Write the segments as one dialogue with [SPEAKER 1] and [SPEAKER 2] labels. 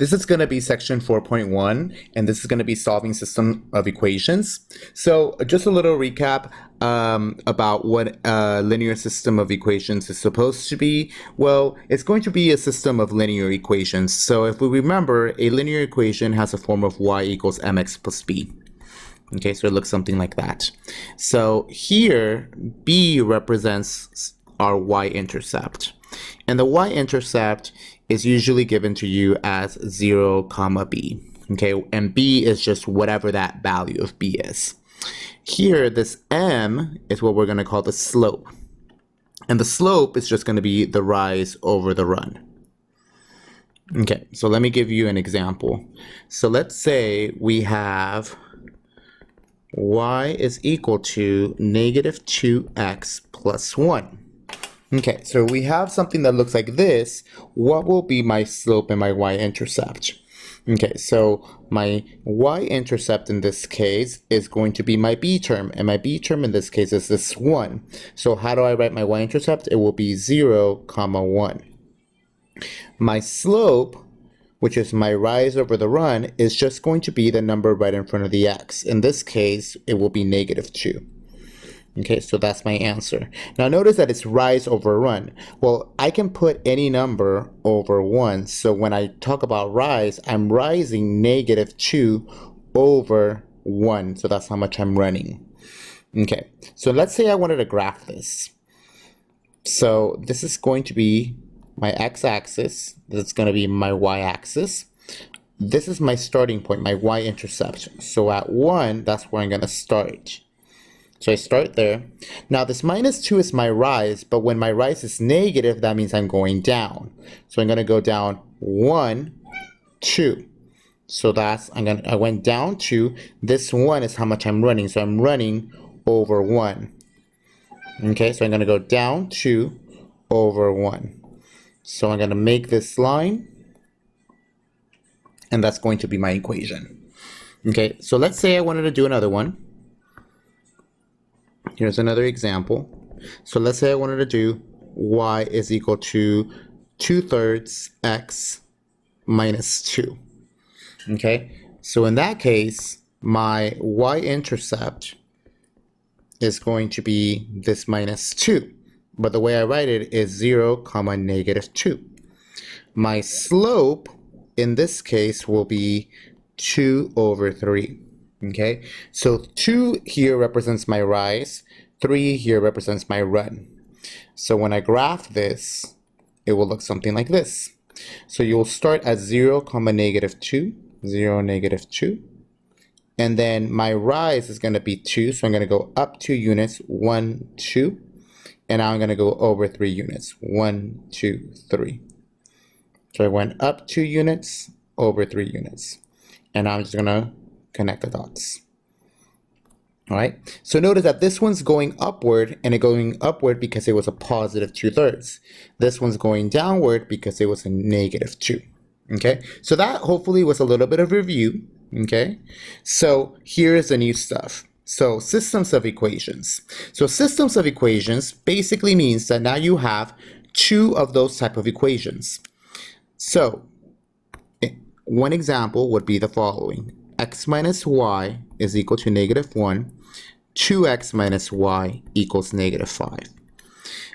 [SPEAKER 1] This is going to be section 4.1, and this is going to be solving system of equations. So just a little recap about what a linear system of equations is supposed to be. Well, it's going to be a system of linear equations. So if we remember, a linear equation has a form of y equals mx plus b. Okay, so it looks something like that. So here, b represents our y-intercept. And the y-intercept is usually given to you as 0, comma b. Okay, and b is just whatever that value of b is. Here, this m is what we're going to call the slope. And the slope is just going to be the rise over the run. Okay, so let me give you an example. So let's say we have y is equal to negative 2x plus 1. Okay, so we have something that looks like this. What will be my slope and my y-intercept? Okay, so my y-intercept in this case is going to be my b term, and my b term in this case is this 1. So how do I write my y-intercept? It will be 0, comma 1. My slope, which is my rise over the run, is just going to be the number right in front of the x. In this case, it will be negative 2. Okay, so that's my answer. Now notice that it's rise over run. Well, I can put any number over 1. So when I talk about rise, I'm rising negative 2 over 1. So that's how much I'm running. Okay, so let's say I wanted to graph this. So this is going to be my x-axis. This is going to be my y-axis. This is my starting point, my y-intercept. So at 1, that's where I'm going to start. So I start there. Now this minus 2 is my rise, but when my rise is negative, that means I'm going down. So I'm going to go down 1, 2. So that's, I went down 2. This 1 is how much I'm running. So I'm running over 1. Okay, so I'm going to go down 2 over 1. So I'm going to make this line, and that's going to be my equation. Okay, so let's say I wanted to do another one. Here's another example. So let's say I wanted to do y is equal to 2/3 x minus 2. Okay, so in that case, my y-intercept is going to be this minus 2. But the way I write it is 0, comma negative 2. My slope in this case will be 2 over 3. Okay, so 2 here represents my rise, 3 here represents my run. So when I graph this, it will look something like this. So you'll start at 0, comma negative 2, 0, negative 2. And then my rise is going to be 2, so I'm going to go up 2 units, 1, 2. And now I'm going to go over 3 units, 1, 2, 3. So I went up 2 units, over 3 units. And now I'm just going to connect the dots. All right, so notice that this one's going upward, and it's going upward because it was a positive 2/3. This one's going downward because it was a negative 2. Okay, so that hopefully was a little bit of review. Okay, so here's the new stuff. So systems of equations. So systems of equations basically means that now you have 2 of those type of equations. So one example would be the following. X minus y is equal to negative 1. 2x minus y equals negative 5.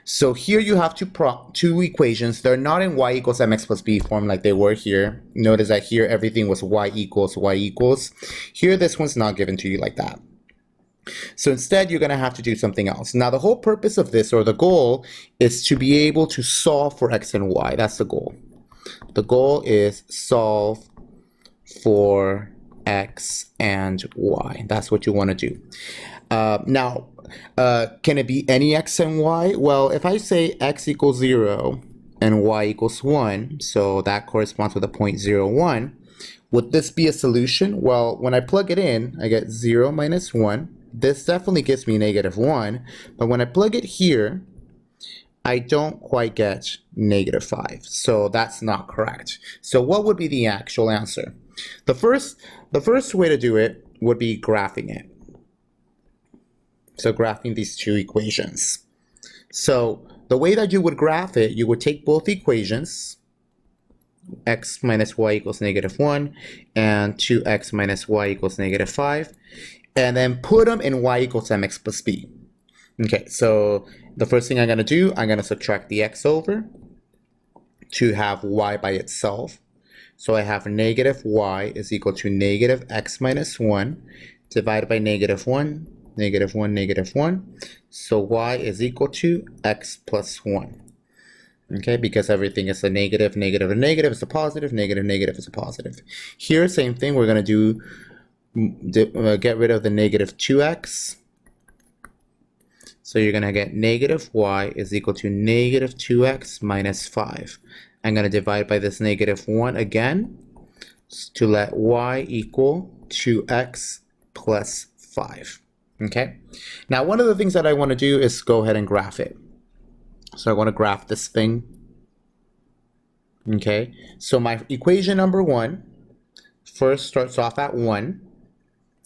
[SPEAKER 1] So here you have two equations. They're not in y equals mx plus b form like they were here. Notice that here everything was y equals y equals. Here this one's not given to you like that. So instead you're going to have to do something else. Now the whole purpose of this, or the goal, is to be able to solve for x and y. That's the goal. The goal is solve for x and y. That's what you want to do. Now, can it be any x and y? Well, if I say x equals 0 and y equals 1, so that corresponds with a point 0, 1, would this be a solution? Well, when I plug it in, I get 0 minus 1. This definitely gives me negative 1, but when I plug it here, I don't quite get negative 5. So that's not correct. So what would be the actual answer? The first way to do it would be graphing it. So graphing these 2 equations. So the way that you would graph it, you would take both equations, x minus y equals -1, and 2x minus y equals -5, and then put them in y equals mx plus b. Okay, so the first thing I'm going to do, I'm going to subtract the x over to have y by itself. So I have negative y is equal to negative x minus 1 divided by -1, -1, -1. So y is equal to x plus 1. Okay, because everything is a negative, negative, and negative is a positive, negative, negative is a positive. Here, same thing, we're going to get rid of the negative 2x. So you're going to get negative y is equal to negative 2x minus 5. I'm going to divide by this -1 again to let y equal 2x plus 5. Okay, now one of the things that I want to do is go ahead and graph it. So I want to graph this thing. Okay, so my equation number 1 first starts off at 1.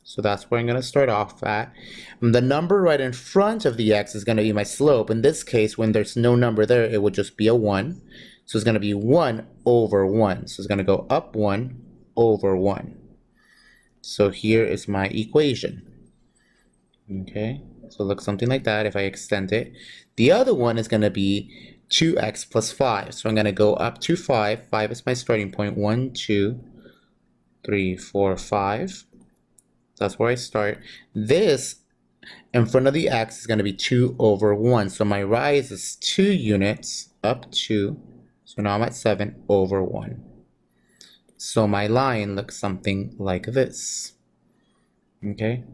[SPEAKER 1] So that's where I'm going to start off at. And the number right in front of the x is going to be my slope. In this case, when there's no number there, it would just be a 1. So it's going to be 1 over 1. So it's going to go up 1 over 1. So here is my equation. Okay, so it looks something like that if I extend it. The other one is going to be 2x plus 5. So I'm going to go up to 5. 5 is my starting point. 1, 2, 3, 4, 5. That's where I start. This in front of the x is going to be 2 over 1. So my rise is 2 units up 2. So now I'm at 7 over 1. So my line looks something like this. Okay.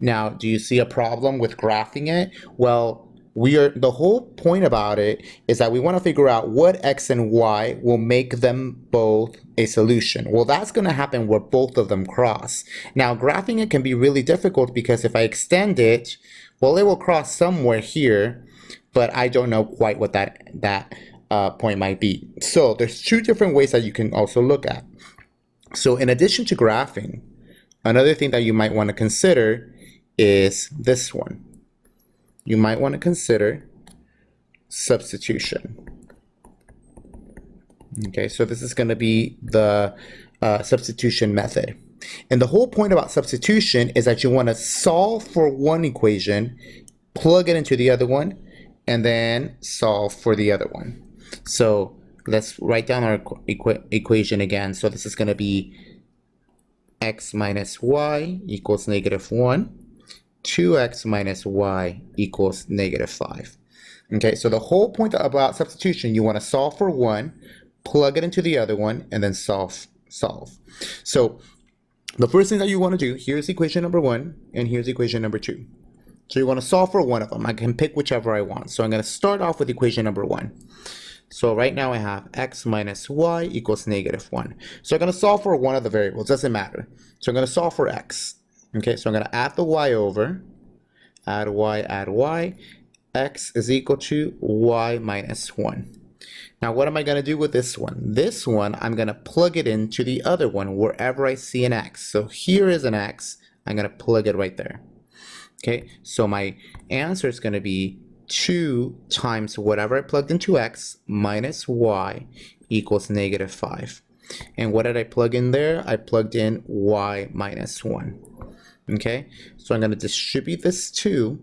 [SPEAKER 1] Now, do you see a problem with graphing it? Well, the whole point about it is that we want to figure out what x and y will make them both a solution. Well, that's going to happen where both of them cross. Now, graphing it can be really difficult because if I extend it, well, it will cross somewhere here, but I don't know quite what that point might be. So there's 2 different ways that you can also look at. So in addition to graphing, another thing that you might want to consider is this one. You might want to consider substitution. Okay, so this is going to be the substitution method. And the whole point about substitution is that you want to solve for one equation, plug it into the other one, and then solve for the other one. So let's write down our equation again. So this is going to be x minus y equals -1. 2x minus y equals -5. Okay, so the whole point about substitution, you want to solve for one, plug it into the other one, and then solve. So the first thing that you want to do, here's equation number 1, and here's equation number 2. So you want to solve for one of them. I can pick whichever I want. So I'm going to start off with equation number 1. So right now I have x minus y equals -1. So I'm going to solve for one of the variables, doesn't matter. So I'm going to solve for x. Okay, so I'm going to add the y over, add y, x is equal to y minus 1. Now what am I going to do with this one? This one, I'm going to plug it into the other one wherever I see an x. So here is an x, I'm going to plug it right there. Okay, so my answer is going to be 2 times whatever I plugged into x minus y equals -5. And what did I plug in there? I plugged in y minus 1. Okay, so I'm going to distribute this 2.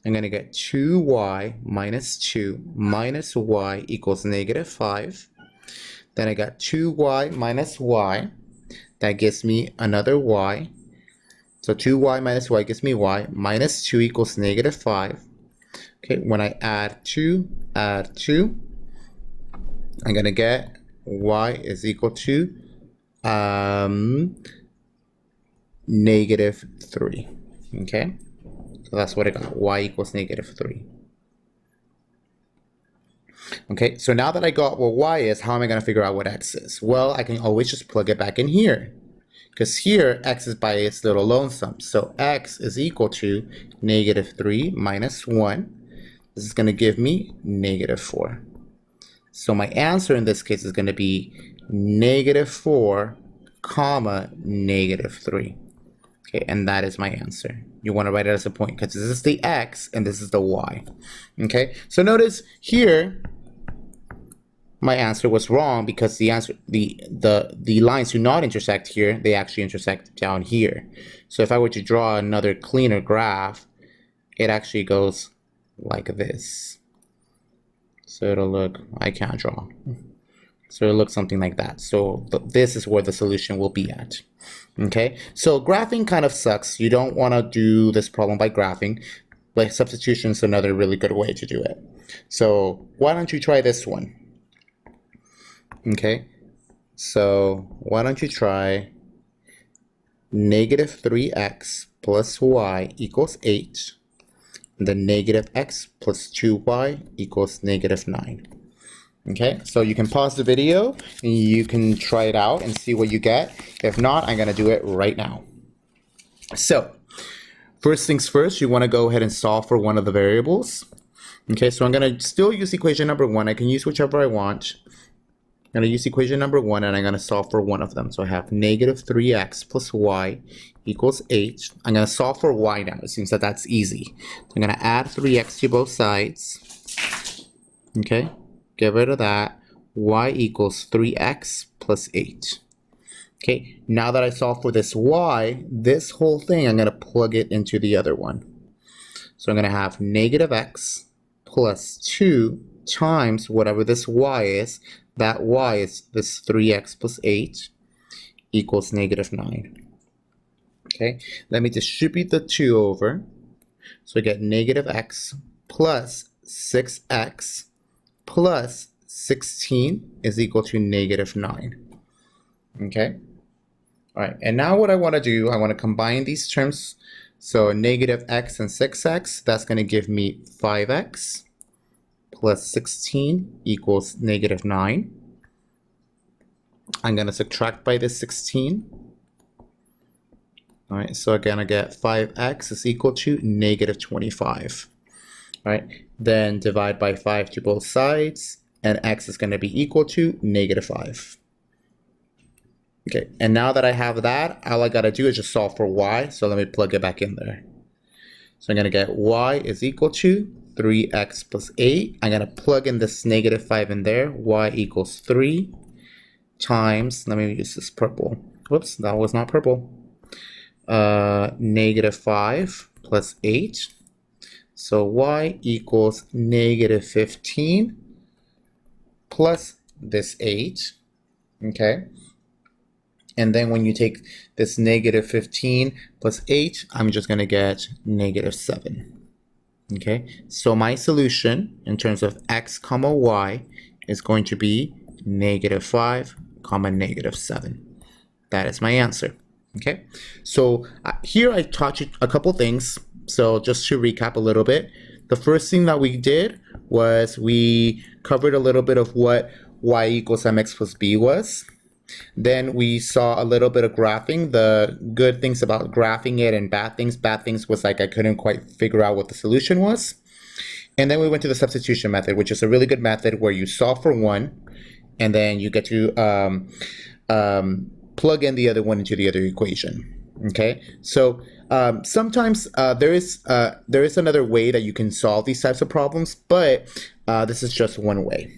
[SPEAKER 1] I'm going to get 2y minus 2 minus y equals -5. Then I got 2y minus y. That gives me another y. So 2y minus y gives me y. Minus 2 equals -5. Okay, when I add 2, I'm going to get y is equal to -3. Okay, so that's what I got, y equals -3. Okay, so now that I got what y is, how am I going to figure out what x is? Well, I can always just plug it back in here, because here x is by its little lonesome. So x is equal to -3 minus 1. This is going to give me -4. So my answer in this case is going to be -4, -3. Okay, and that is my answer. You want to write it as a point because this is the x and this is the y. Okay, so notice here, my answer was wrong because the answer the lines do not intersect here, they actually intersect down here. So if I were to draw another cleaner graph, it actually goes like this. So it'll look, I can't draw. So it'll look something like that. So this is where the solution will be at. Okay, so graphing kind of sucks. You don't want to do this problem by graphing, but substitution is another really good way to do it. So why don't you try this one? Okay, so why don't you try negative 3x plus y equals 8, and then negative x plus 2y equals negative 9. Okay, so you can pause the video and you can try it out and see what you get. If not, I'm going to do it right now. So first things first, you want to go ahead and solve for one of the variables. Okay, so I'm going to still use equation number 1. I can use whichever I want. I'm going to use equation number 1 and I'm going to solve for one of them. So I have negative 3x plus y equals 8. I'm going to solve for y now. It seems that that's easy. So I'm going to add 3x to both sides. Okay, get rid of that. Y equals 3x plus 8. Okay, now that I solve for this y, this whole thing, I'm going to plug it into the other one. So I'm going to have negative x plus 2 times whatever this y is. That y is this 3x plus 8 equals negative 9. Okay, let me distribute the 2 over. So I get negative x plus 6x plus 16 is equal to negative 9. Okay, all right, and now what I want to do, I want to combine these terms. So negative x and 6x, that's going to give me 5x plus 16 equals negative 9. I'm going to subtract by this 16. All right, so again, I get 5x is equal to negative 25. All right, then divide by 5 to both sides, and x is going to be equal to negative 5. Okay, and now that I have that, all I got to do is just solve for y. So let me plug it back in there. So I'm going to get y is equal to 3x plus 8. I'm going to plug in this negative 5 in there. Y equals 3 times, let me use this purple. Whoops, that was not purple. Negative 5 plus 8. So y equals negative 15 plus this 8. Okay. And then when you take this negative 15 plus 8, I'm just going to get negative 7. Okay, so my solution in terms of x comma y is going to be negative 5 comma negative 7. That is my answer. Okay, so here I taught you a couple things. So just to recap a little bit, the first thing that we did was we covered a little bit of what y equals mx plus b was. Then we saw a little bit of graphing, the good things about graphing it and bad things. Bad things was like I couldn't quite figure out what the solution was. And then we went to the substitution method, which is a really good method where you solve for one and then you get to plug in the other one into the other equation. Okay, so sometimes there is another way that you can solve these types of problems, but this is just one way.